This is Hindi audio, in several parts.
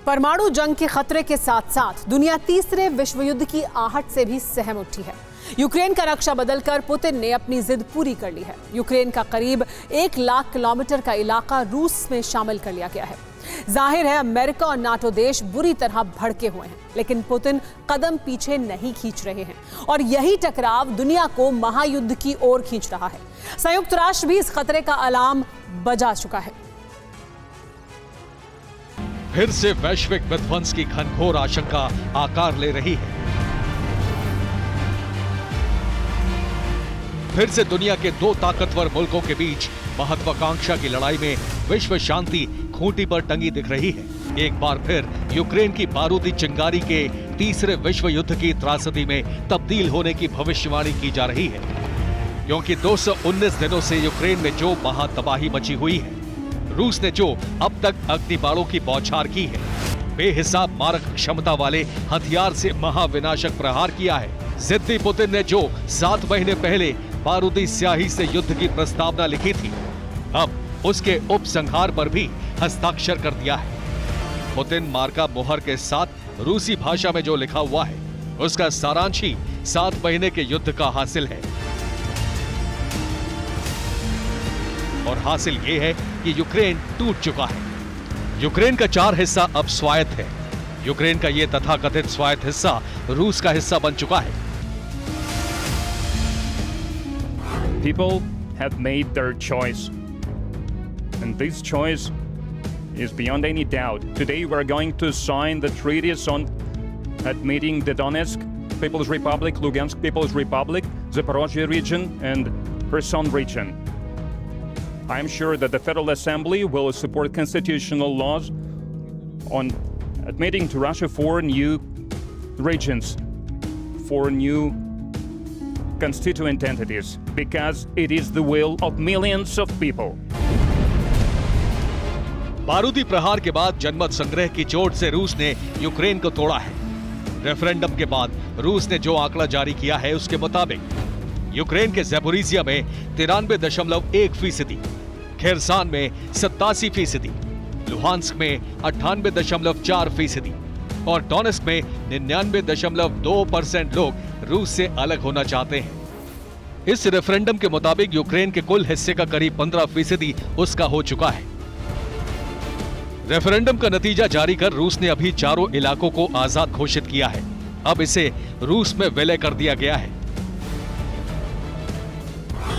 परमाणु जंग के खतरे के साथ साथ दुनिया तीसरे विश्व युद्ध की आहट से भी सहम उठी है। यूक्रेन का नक्शा बदलकर पुतिन ने अपनी जिद पूरी कर ली है। यूक्रेन का करीब 1 लाख किलोमीटर का इलाका रूस में शामिल कर लिया गया है। जाहिर है अमेरिका और नाटो देश बुरी तरह भड़के हुए हैं, लेकिन पुतिन कदम पीछे नहीं खींच रहे हैं और यही टकराव दुनिया को महायुद्ध की ओर खींच रहा है। संयुक्त राष्ट्र भी इस खतरे का अलार्म बजा चुका है। फिर से वैश्विक विध्वंस की घनघोर आशंका आकार ले रही है। फिर से दुनिया के 2 ताकतवर मुल्कों के बीच महत्वाकांक्षा की लड़ाई में विश्व शांति खूंटी पर टंगी दिख रही है। एक बार फिर यूक्रेन की बारूदी चिंगारी के तीसरे विश्व युद्ध की त्रासदी में तब्दील होने की भविष्यवाणी की जा रही है, क्योंकि 219 दिनों से यूक्रेन में जो महातबाही मची हुई है, रूस ने जो अब तक अग्निबाणों की बौछार की है, बेहिसाब मारक क्षमता वाले हथियार से महाविनाशक प्रहार किया है, जिद्दी पुतिन ने जो 7 महीने पहले बारूदी स्याही से युद्ध की प्रस्तावना लिखी थी, अब उसके उपसंहार पर भी हस्ताक्षर कर दिया है। पुतिन मार्का मोहर के साथ रूसी भाषा में जो लिखा हुआ है, उसका सारांश ही 7 महीने के युद्ध का हासिल है। और हासिल ये है कि यूक्रेन टूट चुका है। यूक्रेन का 4 हिस्सा अब स्वायत्त है। यूक्रेन का ये तथाकथित स्वायत्त हिस्सा रूस का हिस्सा बन चुका है। People have made their choice, and this choice is beyond any doubt. Today we are going to sign the treaties on admitting the Donetsk People's Republic, Lugansk People's Republic, Zaporozhye region, and Kherson region. I am sure that the Federal Assembly will support constitutional laws on admitting to Russia 4 new regions, 4 new constituent entities, because it is the will of millions of people. बारूदी प्रहार के बाद जनमत संग्रह की चोट से रूस ने यूक्रेन को तोड़ा है। रेफरेंडम के बाद रूस ने जो आंकड़ा जारी किया है, उसके मुताबिक यूक्रेन के ज़ैपोरिज़िया में 93.1%, खेरसान में 87%, लुहांस्क में 98.4% और डोनेस्क में 99.2% लोग रूस से अलग होना चाहते हैं। इस रेफरेंडम के मुताबिक यूक्रेन के कुल हिस्से का करीब 15% उसका हो चुका है। रेफरेंडम का नतीजा जारी कर रूस ने अभी चारों इलाकों को आजाद घोषित किया है। अब इसे रूस में विलय कर दिया गया है।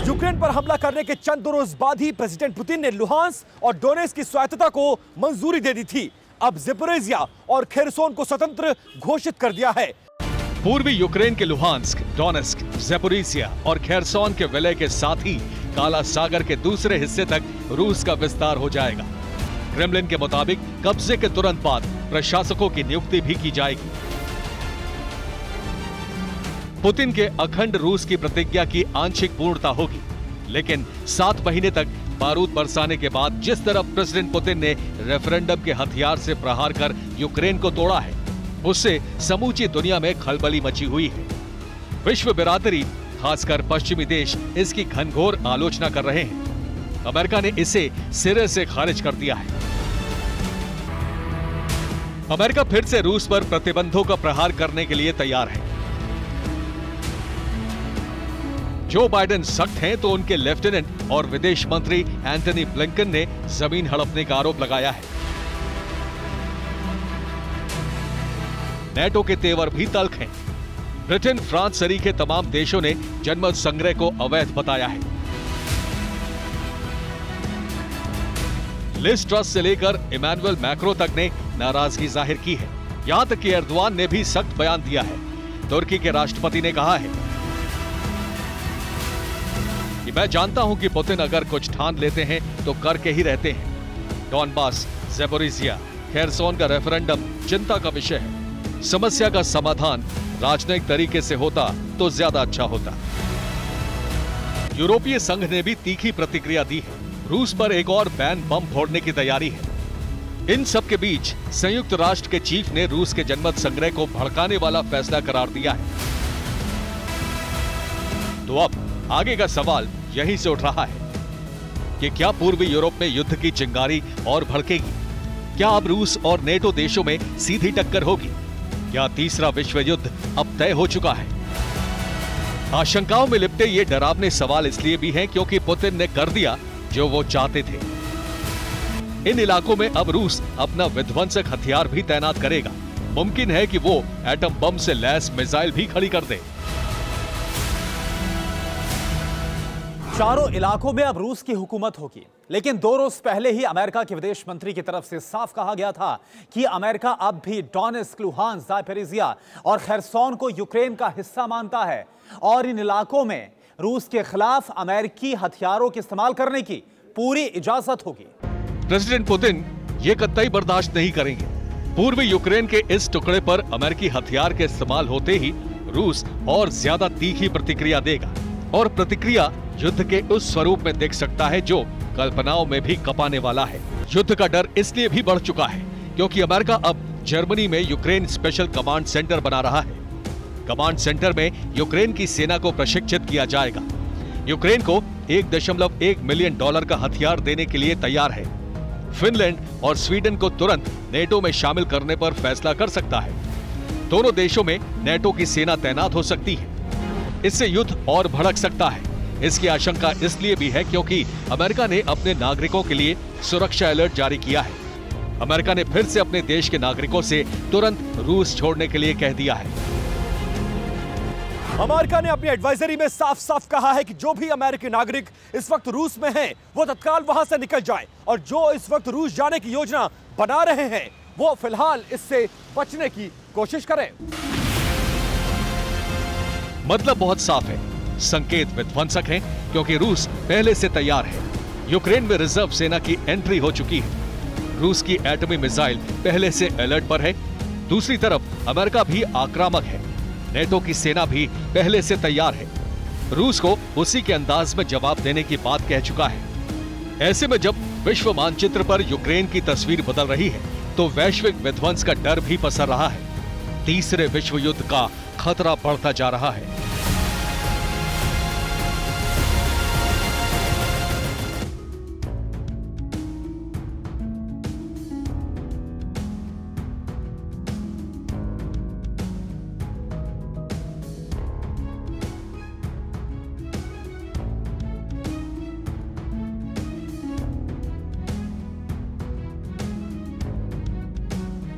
यूक्रेन पर हमला करने के चंद रोज बाद ही प्रेसिडेंट पुतिन ने लुहांस्क और डोनेस्क की स्वायत्तता को मंजूरी दे दी थी। अब ज़ैपोरिज़िया और खेरसोन को स्वतंत्र घोषित कर दिया है। पूर्वी यूक्रेन के लुहांस्क, डोनेस्क, ज़ैपोरिज़िया और खेरसोन के विलय के साथ ही काला सागर के दूसरे हिस्से तक रूस का विस्तार हो जाएगा। क्रेमलिन के मुताबिक कब्जे के तुरंत बाद प्रशासकों की नियुक्ति भी की जाएगी। पुतिन के अखंड रूस की प्रतिज्ञा की आंशिक पूर्णता होगी, लेकिन 7 महीने तक बारूद बरसाने के बाद जिस तरह प्रेसिडेंट पुतिन ने रेफरेंडम के हथियार से प्रहार कर यूक्रेन को तोड़ा है, उससे समूची दुनिया में खलबली मची हुई है। विश्व बिरादरी, खासकर पश्चिमी देश, इसकी घनघोर आलोचना कर रहे हैं। अमेरिका ने इसे सिरे से खारिज कर दिया है। अमेरिका फिर से रूस पर प्रतिबंधों का प्रहार करने के लिए तैयार है। जो बाइडेन सख्त हैं तो उनके लेफ्टिनेंट और विदेश मंत्री एंटनी ब्लिंकन ने जमीन हड़पने का आरोप लगाया है। नेटो के तेवर भी तल्ख हैं। ब्रिटेन, फ्रांस सरीखे तमाम देशों ने जनमत संग्रह को अवैध बताया है। लिज ट्रस से लेकर इमैनुअल मैक्रो तक ने नाराजगी जाहिर की है। यहां तक कि एर्दोआन ने भी सख्त बयान दिया है। तुर्की के राष्ट्रपति ने कहा है कि मैं जानता हूं कि पुतिन अगर कुछ ठान लेते हैं तो करके ही रहते हैं। डॉनबास, ज़ैपोरिज़िया, खेरसोन का रेफरेंडम चिंता का विषय है। समस्या का समाधान राजनयिक तरीके से होता तो ज्यादा अच्छा होता। यूरोपीय संघ ने भी तीखी प्रतिक्रिया दी है। रूस पर एक और बैन बम फोड़ने की तैयारी है। इन सब के बीच संयुक्त राष्ट्र के चीफ ने रूस के जनमत संग्रह को भड़काने वाला फैसला करार दिया है। तो अब आगे का सवाल यहीं से उठ रहा है कि क्या पूर्वी यूरोप में युद्ध की चिंगारी और भड़केगी? क्या अब रूस और नेटो देशों में सीधी टक्कर होगी? क्या तीसरा विश्व युद्ध अब तय हो चुका है? आशंकाओं में लिपटे ये डरावने सवाल इसलिए भी हैं क्योंकि पुतिन ने कर दिया जो वो चाहते थे। इन इलाकों में अब रूस अपना विध्वंसक हथियार भी तैनात करेगा। मुमकिन है कि वो एटम बम से लैस मिसाइल भी खड़ी कर दे। चारों इलाकों में अब रूस की हुकूमत होगी, लेकिन 2 रोज पहले ही अमेरिका के विदेश मंत्री की तरफ से साफ कहा गया था कि अमेरिका अब भी डोनेत्स्क, लुहांस्क, ज़ापोरिज़िया और खेरसोन को यूक्रेन का हिस्सा मानता है और इन इलाकों में रूस के खिलाफ अमेरिकी हथियारों के इस्तेमाल करने की पूरी इजाजत होगी। प्रेसिडेंट पुतिन ये कतई बर्दाश्त नहीं करेंगे। पूर्वी यूक्रेन के इस टुकड़े पर अमेरिकी हथियार के इस्तेमाल होते ही रूस और ज्यादा तीखी प्रतिक्रिया देगा और प्रतिक्रिया युद्ध के उस स्वरूप में दिख सकता है जो कल्पनाओं में भी कपाने वाला है। युद्ध का डर इसलिए भी बढ़ चुका है क्योंकि अमेरिका अब जर्मनी में यूक्रेन स्पेशल कमांड सेंटर बना रहा है। कमांड सेंटर में यूक्रेन की सेना को प्रशिक्षित किया जाएगा। यूक्रेन को $1.1 मिलियन का हथियार देने के लिए तैयार है। फिनलैंड और स्वीडन को तुरंत नेटो में शामिल करने पर फैसला कर सकता है। दोनों देशों में नेटो की सेना तैनात हो सकती है। इससे युद्ध और भड़क सकता है। इसकी आशंका इसलिए भी है क्योंकि अमेरिका ने अपने नागरिकों के लिए सुरक्षा अलर्ट जारी किया है। अमेरिका ने फिर से अपने देश के नागरिकों से तुरंत रूस छोड़ने के लिए कह दिया है। अमेरिका ने अपनी एडवाइजरी में साफ साफ कहा है कि जो भी अमेरिकी नागरिक इस वक्त रूस में हैं, वो तत्काल वहां से निकल जाए और जो इस वक्त रूस जाने की योजना बना रहे हैं, वो फिलहाल इससे बचने की कोशिश करें। मतलब बहुत साफ है, संकेत विध्वंसक हैं क्योंकि रूस पहले से तैयार है। यूक्रेन में रिजर्व सेना की एंट्री हो चुकी है। रूस की एटमी मिसाइल पहले से अलर्ट पर है। दूसरी तरफ अमेरिका भी आक्रामक है। नेटो की सेना भी पहले से तैयार है। रूस को उसी के अंदाज में जवाब देने की बात कह चुका है। ऐसे में जब विश्व मानचित्र पर यूक्रेन की तस्वीर बदल रही है तो वैश्विक विध्वंस का डर भी पसर रहा है। तीसरे विश्व युद्ध का खतरा बढ़ता जा रहा है।